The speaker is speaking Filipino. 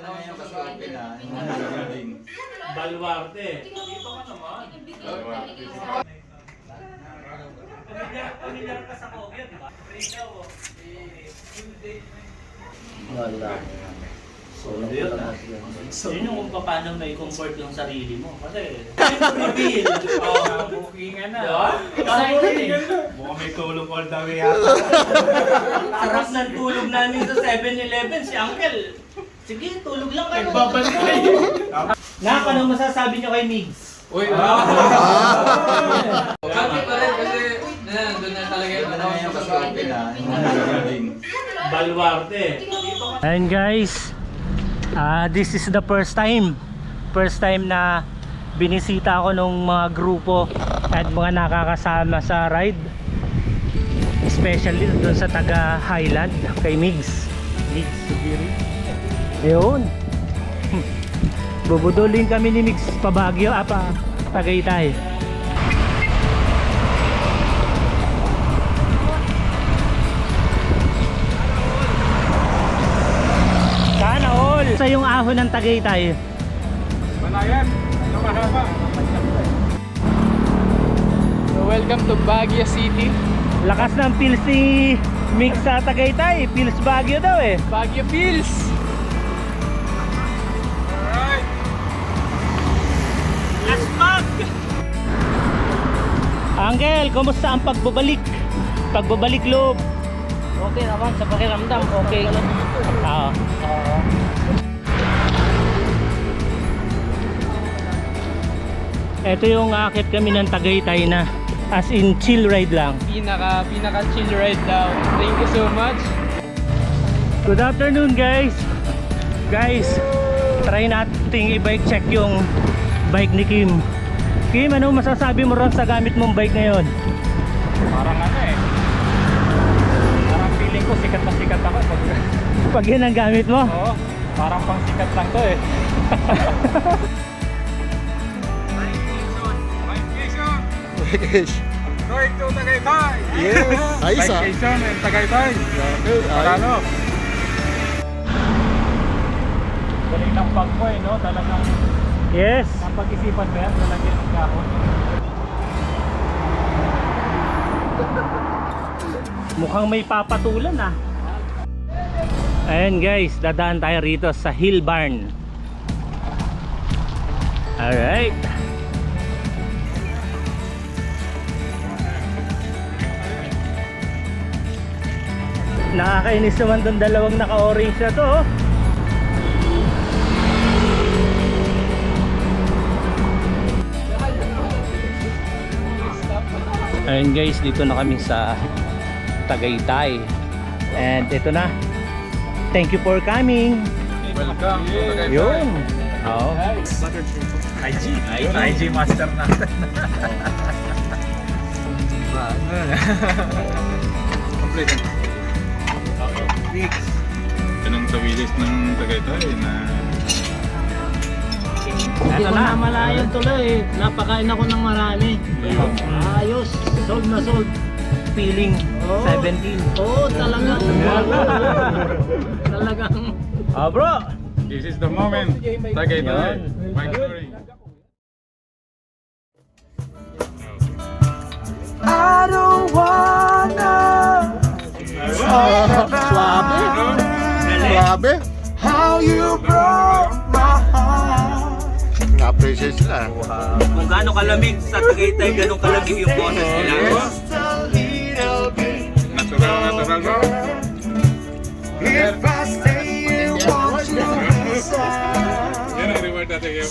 na ngayon kasi open na. Baluarte. Dito ka naman. Pamilyar ka sa Kogyo, di ba? Ikaw, Wala. So, yun na. Yun yung kung paano may comfort yung sarili mo. Kasi, reveal. Bookingan na. Diba? Excited eh. Mukhang may tulog all the way yata. Sarap ng tulog namin sa 7-Eleven. Si Uncle, sige, tulog lang kayo. Nagbabantay. Nak, anong masasabi nyo kay Migs? Uy, happy pa rin kasi nandun na talaga yung Na ngayon kasi open na. Baluarte. And guys, this is the first time na binisita ako ng mga grupo at mga nakakasama sa ride, especially doon sa taga Highland kay Migs Subiri. Ayun. Bubudulin kami ni Migs pa Baguio, pa Tagaytay. Sana all sa yung ahon ng Tagaytay. Manayan. Ano mahaba? So, welcome to Baguio City. Lakas ng feels ni Migs sa Tagaytay. Feels Baguio daw eh. Baguio Feels! Alright. Aspak! Uncle, kumusta ang pagbabalik? Pagbabalik loob? Okay naman sa pakiramdam, okay. Oo. Ito yung akit kami ng Tagaytay na as in chill ride lang. Pinaka chill ride daw. Thank you so much. Good afternoon guys. Guys, try nating i-bike check yung bike ni Kim. Kim, ano masasabi mo ron sa gamit mong bike ngayon? Parang ano eh. Parang feeling ko sikat na sikat ako. Pag yun ang gamit mo? Oo. Parang pang sikat lang to eh. Going to Tagaytay! Yes! Ayos ah! Vacation in Tagaytay! Marano? Galing ng bag ko eh, no? Talagang Yes. napag-isipan ba yan? Lalagyan ng kahon. Mukhang may papatulan ah. Ayan guys, dadaan tayo rito sa Hill Barn. Alright. Nakakainis naman tong dalawang naka-orange na to oh. Ayun guys, dito na kami sa Tagaytay. And ito na. Thank you for coming. Welcome to Tagaytay! Yun. Oo. IG master natin. Complete. Ganun sa wilis ng Tagaytay na Hindi ko na malayan tuloy. Napakain ako ng marami. Ayos. Sold na sold. Feeling 17. Oo, talagang. Talagang. Bro. this is the moment. Tagaytay. Yun. Victory. Suabe! Suabe! Na-appreciate sila. Kung gaano kalamig sa Tagaytay, ganun kalamig yung boses nila. Natural bro. If I stay, you want to Yan ang reward natin.